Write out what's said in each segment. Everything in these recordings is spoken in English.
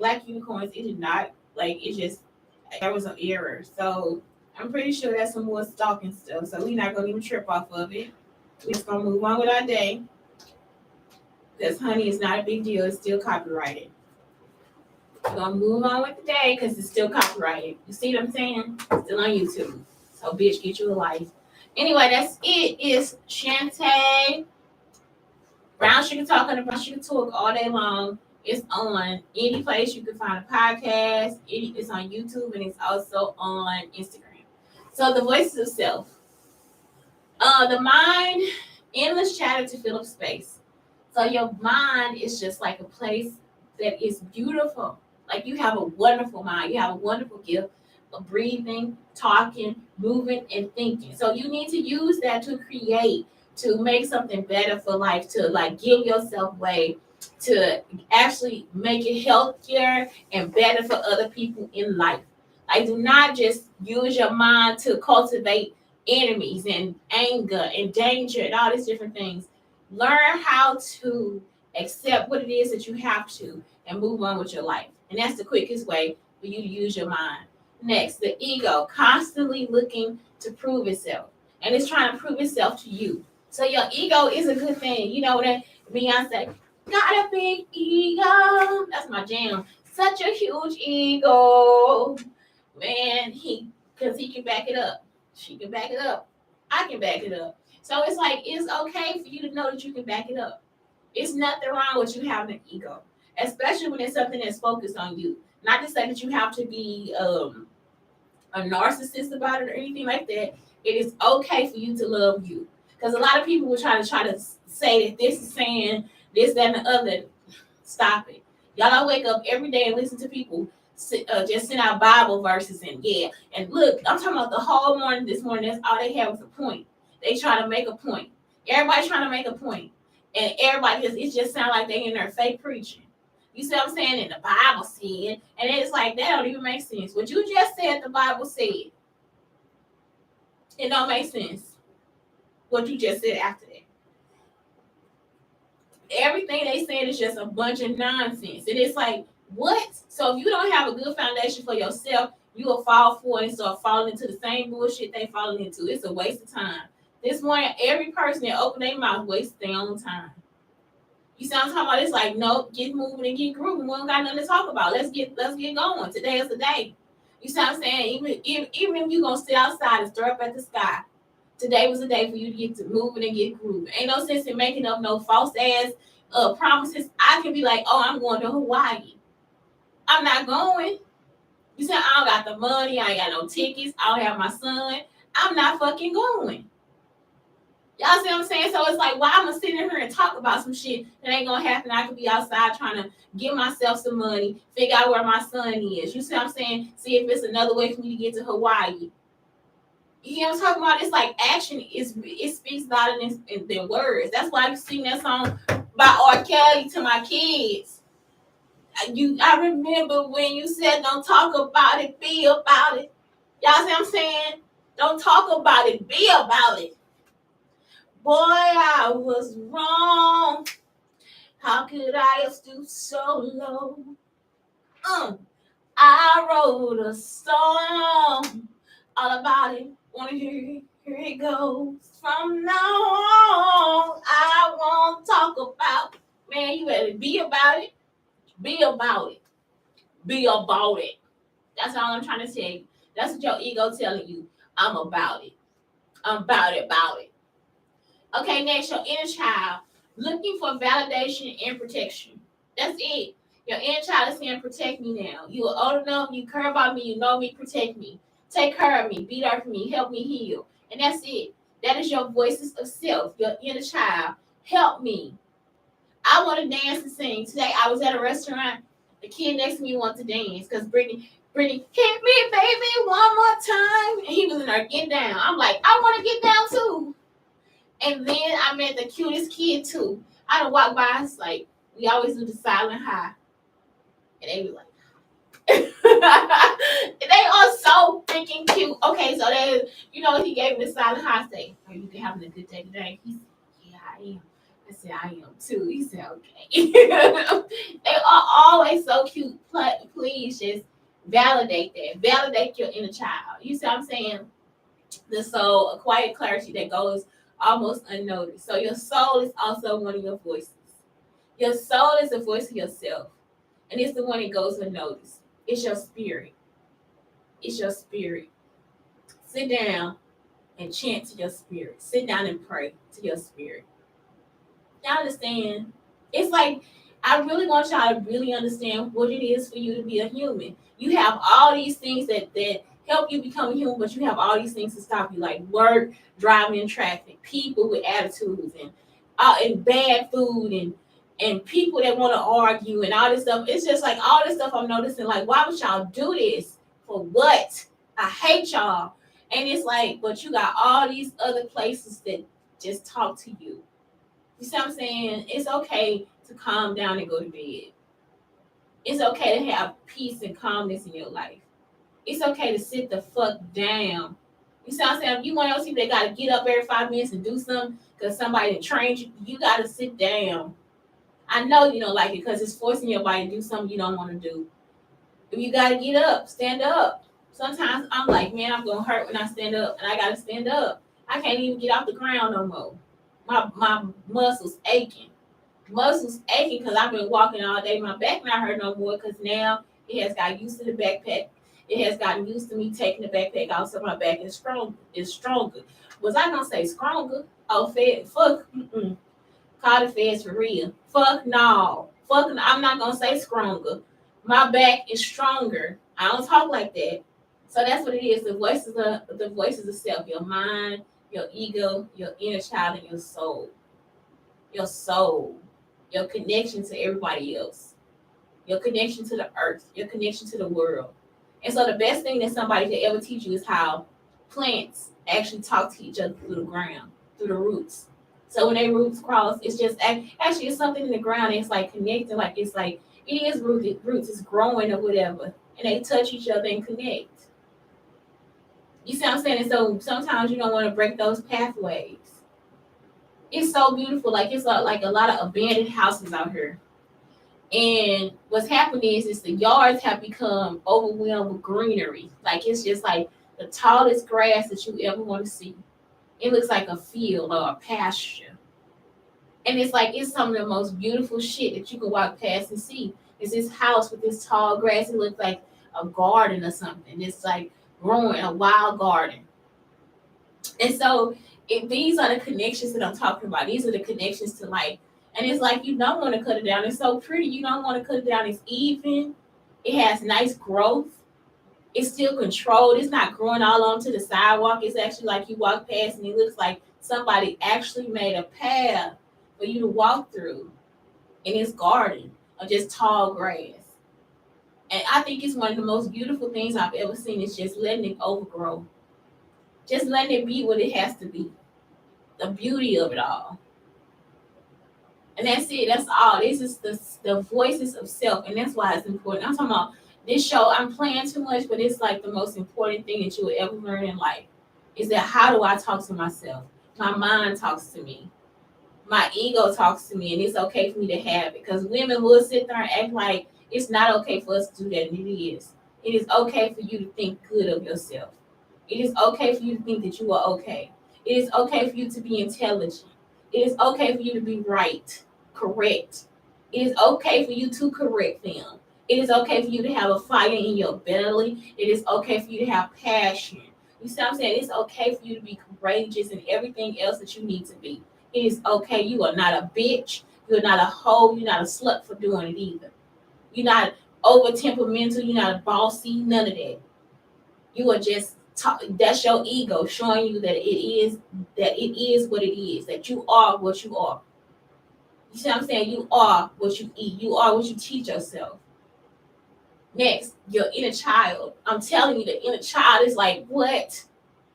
black unicorns. It did not. Like, it just, there was an error. So I'm pretty sure that's some more stalking stuff. So we're not going to even trip off of it. We're just going to move on with our day. Because, honey, it's not a big deal. It's still copyrighted. We're going to move on with the day because it's still copyrighted. You see what I'm saying? It's still on YouTube. So, bitch, get you a life. Anyway, that's it. It's Shante. Brown Sugar Talking about Sugar Talk all day long. It's on any place you can find a podcast. It's on YouTube and it's also on Instagram. So, the voices of self. The mind, endless chatter to fill up space. So your mind is just like a place that is beautiful. Like you have a wonderful mind. You have a wonderful gift of breathing, talking, moving, and thinking. So you need to use that to create, to make something better for life, to like give yourself way, to actually make it healthier and better for other people in life. Like do not just use your mind to cultivate enemies and anger and danger and all these different things. Learn how to accept what it is that you have to and move on with your life. And that's the quickest way for you to use your mind. Next, the ego, constantly looking to prove itself. And it's trying to prove itself to you. So your ego is a good thing. You know that Beyonce, got a big ego. That's my jam. Such a huge ego. Man, because he can back it up. She can back it up. I can back it up. So it's like, it's okay for you to know that you can back it up. It's nothing wrong with you having an ego, especially when it's something that's focused on you. Not to say that you have to be a narcissist about it or anything like that. It is okay for you to love you. Because a lot of people will try to say that this is saying this, that, and the other. Stop it. Y'all, I wake up every day and listen to people just send out Bible verses and look, I'm talking about the whole morning this morning. That's all they had was a point. They try to make a point. Everybody trying to make a point. And everybody it just sound like they in there fake preaching. You see what I'm saying? And the Bible said, and it's like that don't even make sense. What you just said the Bible said. It don't make sense. What you just said after that. Everything they saying is just a bunch of nonsense. And it's like, what? So if you don't have a good foundation for yourself, you will fall for it and start falling into the same bullshit they falling into. It's a waste of time. This morning, every person that opened their mouth wasted their own time. You see what I'm talking about? It's like, nope, get moving and get grooving. We don't got nothing to talk about. Let's get going. Today is the day. You see what I'm saying? Even if you're going to sit outside and stare up at the sky, today was the day for you to get to moving and get grooving. Ain't no sense in making up no false ass promises. I can be like, oh, I'm going to Hawaii. I'm not going. You said I don't got the money. I ain't got no tickets. I don't have my son. I'm not fucking going. Y'all see what I'm saying? So it's like, why I'm gonna sit in here and talk about some shit that ain't gonna happen? I could be outside trying to get myself some money, figure out where my son is. You see what I'm saying? See if it's another way for me to get to Hawaii. You know what I'm talking about? It's like action it speaks louder than words. That's why I sing that song by R. Kelly to my kids. I remember when you said don't talk about it, be about it. Y'all see what I'm saying? Don't talk about it, be about it. Boy, I was wrong. How could I have stooped so low? I wrote a song all about it. Wanna hear it? Here it goes. From now on, I won't talk about. Man, you better be about it. Be about it. Be about it. That's all I'm trying to tell you. That's what your ego telling you. I'm about it. I'm about it. Okay, next, your inner child. Looking for validation and protection. That's it. Your inner child is saying, protect me now. You are old enough, you care about me, you know me, protect me. Take care of me, be there for me, help me heal. And that's it. That is your voices of self, your inner child. Help me. I want to dance and sing. Today, I was at a restaurant. The kid next to me wants to dance because Brittany, hit me, baby, one more time. And he was in there, get down. I'm like, I want to get down too. And then I met the cutest kid too. I done walked by, it's like, we always do the silent high. And they be like, they are so freaking cute. Okay, so they, he gave me the silent high. Say, are you having a good day today? He said, yeah, I am. I said, I am too. He said, okay. They are always so cute. Please just validate that. Validate your inner child. You see what I'm saying? The soul, a quiet clarity that goes almost unnoticed. So your soul is also one of your voices. Your soul is the voice of yourself. And it's the one that goes unnoticed. It's your spirit. It's your spirit. Sit down and chant to your spirit. Sit down and pray to your spirit. Y'all understand? It's like I really want y'all to really understand what it is for you to be a human. You have all these things that help you become a human, but you have all these things to stop you, like work, driving, traffic, people with attitudes, and bad food, and people that want to argue and all this stuff. It's just like all this stuff I'm noticing. Like, why would y'all do this? For what? I hate y'all. And it's like, but you got all these other places that just talk to you. You see what I'm saying? It's okay to calm down and go to bed. It's okay to have peace and calmness in your life. It's okay to sit the fuck down. You see what I'm saying? If you want those people that got to get up every 5 minutes and do something because somebody trained you, you got to sit down. I know you don't like it because it's forcing your body to do something you don't want to do. If you got to get up, stand up. Sometimes I'm like, man, I'm going to hurt when I stand up, and I got to stand up. I can't even get off the ground no more. My muscles aching. Muscles aching because I've been walking all day. My back not hurt no more because now it has got used to the backpack. It has gotten used to me taking the backpack out, so my back is strong. Is stronger. Was I gonna say stronger? Oh, fed. Fuck. Call the feds for real. Fuck no. Fuck. I'm not gonna say stronger. My back is stronger. I don't talk like that. So that's what it is. The voices of self. Your mind, your ego, your inner child, and your soul. Your soul. Your connection to everybody else. Your connection to the earth. Your connection to the world. And so the best thing that somebody could ever teach you is how plants actually talk to each other through the ground, through the roots. So when they roots cross, it's just actually it's something in the ground. It's like connecting, like it's like it is roots. It's growing or whatever, and they touch each other and connect. You see what I'm saying? And so sometimes you don't want to break those pathways. It's so beautiful. Like it's like a lot of abandoned houses out here. And what's happening is the yards have become overwhelmed with greenery. Like it's just like the tallest grass that you ever want to see. It looks like a field or a pasture. And it's like it's some of the most beautiful shit that you can walk past and see. It's this house with this tall grass. It looks like a garden or something. It's like growing a wild garden. And so these are the connections that I'm talking about. These are the connections to life. And it's like you don't want to cut it down. It's so pretty. You don't want to cut it down. It's even. It has nice growth. It's still controlled. It's not growing all onto the sidewalk. It's actually like you walk past and it looks like somebody actually made a path for you to walk through in this garden of just tall grass. And I think it's one of the most beautiful things I've ever seen is just letting it overgrow. Just letting it be what it has to be. The beauty of it all. And that's it. That's all. This is the voices of self. And that's why it's important. I'm talking about this show. I'm playing too much, but it's like the most important thing that you will ever learn in life is that how do I talk to myself? My mind talks to me. My ego talks to me. And it's okay for me to have it. Because women will sit there and act like it's not okay for us to do that. And it is. It is okay for you to think good of yourself. It is okay for you to think that you are okay. It is okay for you to be intelligent. It is okay for you to be right, correct. It is okay for you to correct them. It is okay for you to have a fire in your belly. It is okay for you to have passion. You see what I'm saying? It's okay for you to be courageous and everything else that you need to be. It is okay. You are not a bitch. You're not a hoe. You're not a slut for doing it either. You're not over temperamental. You're not bossy. None of that. You are just that's your ego showing you that it is what it is, that you are what you are. You see what I'm saying? You are what you eat. You are what you teach yourself. Next, your inner child. I'm telling you, the inner child is like, what?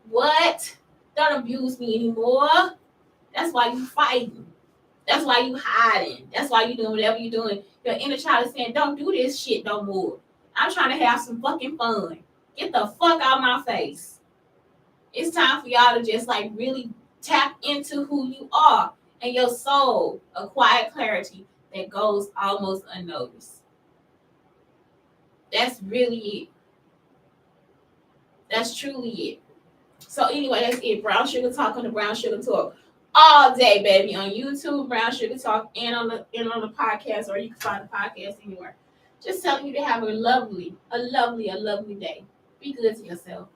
What? Don't abuse me anymore. That's why you fighting. That's why you hiding. That's why you doing whatever you're doing. Your inner child is saying, don't do this shit no more. I'm trying to have some fucking fun. Get the fuck out of my face. It's time for y'all to just like really tap into who you are and your soul a quiet clarity that goes almost unnoticed. That's really it. That's truly it. So anyway, that's it. Brown Sugar Talk on the Brown Sugar Talk all day, baby, on YouTube, Brown Sugar Talk, and on the podcast, or you can find the podcast anywhere. Just telling you to have a lovely day. Be good to yourself.